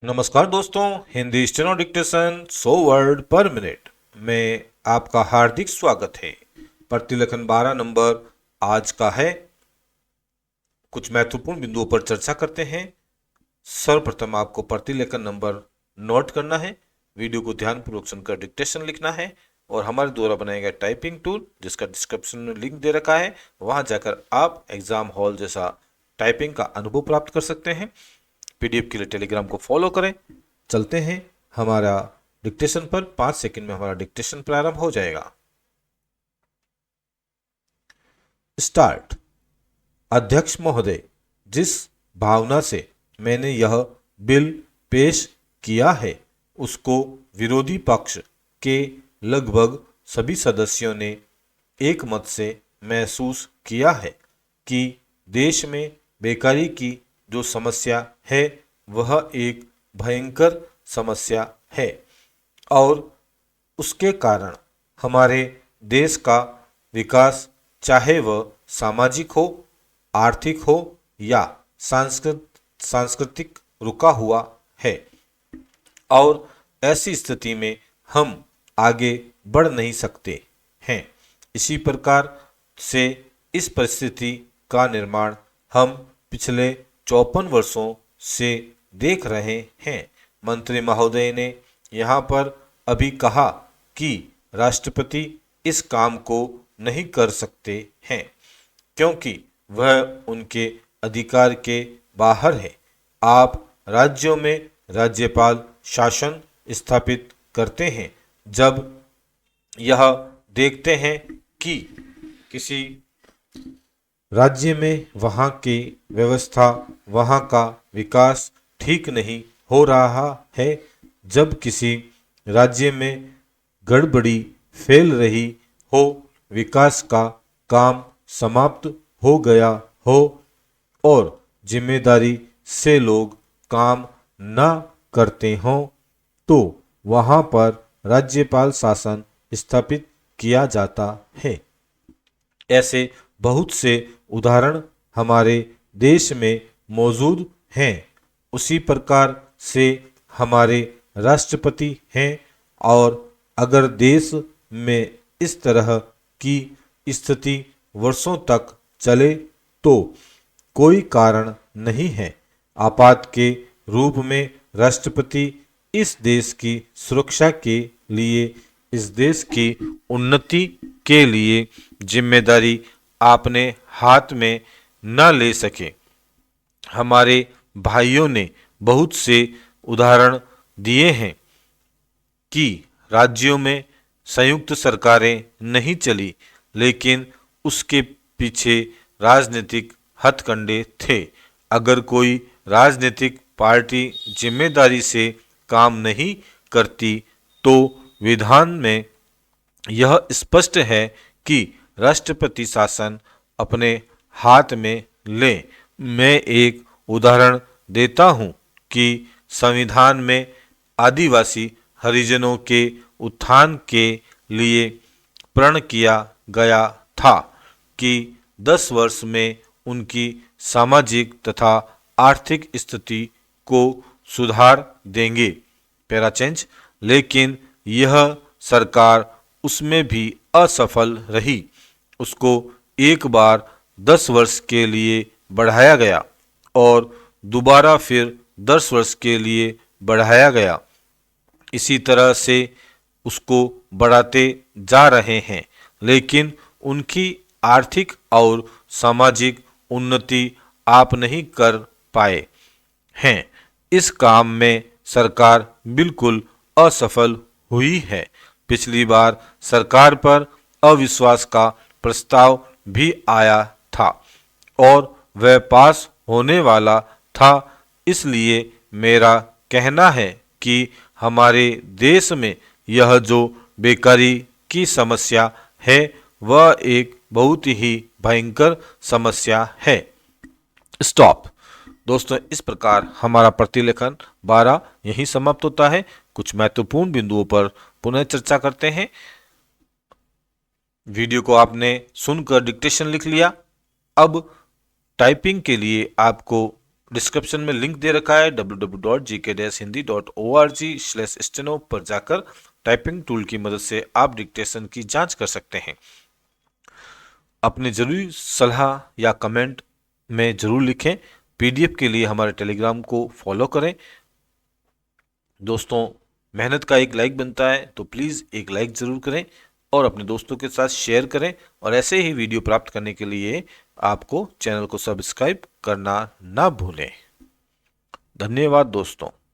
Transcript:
नमस्कार दोस्तों, Hindi steno dictation 100 word पर मिनट में आपका हार्दिक स्वागत है। प्रतिलेखन 12 नंबर आज का है। कुछ महत्वपूर्ण बिंदुओं पर चर्चा करते हैं। सर्वप्रथम आपको प्रतिलेखन नंबर नोट करना है, वीडियो को ध्यानपूर्वक सुनकर डिक्टेशन लिखना है और हमारे द्वारा बनाया गया टाइपिंग टूल जिसका डिस्क्रिप्शन में लिंक दे रखा है, वहां जाकर आप एग्जाम हॉल जैसा टाइपिंग का अनुभव प्राप्त कर सकते हैं। पीडीएफ के लिए टेलीग्राम को फॉलो करें। चलते हैं हमारा डिक्टेशन पर। 5 सेकंड में हमारा डिक्टेशन प्रारंभ हो जाएगा। स्टार्ट। अध्यक्ष महोदय, जिस भावना से मैंने यह बिल पेश किया है उसको विरोधी पक्ष के लगभग सभी सदस्यों ने एक मत से महसूस किया है कि देश में बेकारी की जो समस्या है वह एक भयंकर समस्या है और उसके कारण हमारे देश का विकास, चाहे वह सामाजिक हो, आर्थिक हो या सांस्कृतिक, रुका हुआ है और ऐसी स्थिति में हम आगे बढ़ नहीं सकते हैं। इसी प्रकार से इस परिस्थिति का निर्माण हम पिछले 54 वर्षों से देख रहे हैं। मंत्री महोदय ने यहाँ पर अभी कहा कि राष्ट्रपति इस काम को नहीं कर सकते हैं क्योंकि वह उनके अधिकार के बाहर है। आप राज्यों में राज्यपाल शासन स्थापित करते हैं जब यह देखते हैं कि किसी राज्य में वहाँ की व्यवस्था, वहाँ का विकास ठीक नहीं हो रहा है, जब किसी राज्य में गड़बड़ी फैल रही हो, विकास का काम समाप्त हो गया हो और जिम्मेदारी से लोग काम न करते हों, तो वहाँ पर राज्यपाल शासन स्थापित किया जाता है। ऐसे बहुत से उदाहरण हमारे देश में मौजूद हैं। उसी प्रकार से हमारे राष्ट्रपति हैं और अगर देश में इस तरह की स्थिति वर्षों तक चले तो कोई कारण नहीं है। आपात के रूप में राष्ट्रपति इस देश की सुरक्षा के लिए, इस देश की उन्नति के लिए जिम्मेदारी आपने हाथ में न ले सके। हमारे भाइयों ने बहुत से उदाहरण दिए हैं कि राज्यों में संयुक्त सरकारें नहीं चली, लेकिन उसके पीछे राजनीतिक हथकंडे थे। अगर कोई राजनीतिक पार्टी जिम्मेदारी से काम नहीं करती तो विधान में यह स्पष्ट है कि राष्ट्रपति शासन अपने हाथ में ले। मैं एक उदाहरण देता हूं कि संविधान में आदिवासी हरिजनों के उत्थान के लिए प्रण किया गया था कि 10 वर्ष में उनकी सामाजिक तथा आर्थिक स्थिति को सुधार देंगे। पैराचेंज। लेकिन यह सरकार उसमें भी असफल रही। उसको एक बार 10 वर्ष के लिए बढ़ाया गया और दोबारा फिर 10 वर्ष के लिए बढ़ाया गया। इसी तरह से उसको बढ़ाते जा रहे हैं, लेकिन उनकी आर्थिक और सामाजिक उन्नति आप नहीं कर पाए हैं। इस काम में सरकार बिल्कुल असफल हुई है। पिछली बार सरकार पर अविश्वास का प्रस्ताव भी आया था और वह पास होने वाला था। इसलिए मेरा कहना है कि हमारे देश में यह जो बेकारी की समस्या है वह एक बहुत ही भयंकर समस्या है। स्टॉप। दोस्तों, इस प्रकार हमारा प्रतिलेखन 12 यहीं समाप्त होता है। कुछ महत्वपूर्ण बिंदुओं पर पुनः चर्चा करते हैं। वीडियो को आपने सुनकर डिक्टेशन लिख लिया। अब टाइपिंग के लिए आपको डिस्क्रिप्शन में लिंक दे रखा है www.gk-hindi.org/steno पर जाकर टाइपिंग टूल की मदद से आप डिक्टेशन की जांच कर सकते हैं। अपने जरूरी सलाह या कमेंट में जरूर लिखें। पीडीएफ के लिए हमारे टेलीग्राम को फॉलो करें। दोस्तों, मेहनत का एक लाइक बनता है, तो प्लीज़ एक लाइक ज़रूर करें और अपने दोस्तों के साथ शेयर करें। और ऐसे ही वीडियो प्राप्त करने के लिए आपको चैनल को सब्सक्राइब करना ना भूलें। धन्यवाद दोस्तों।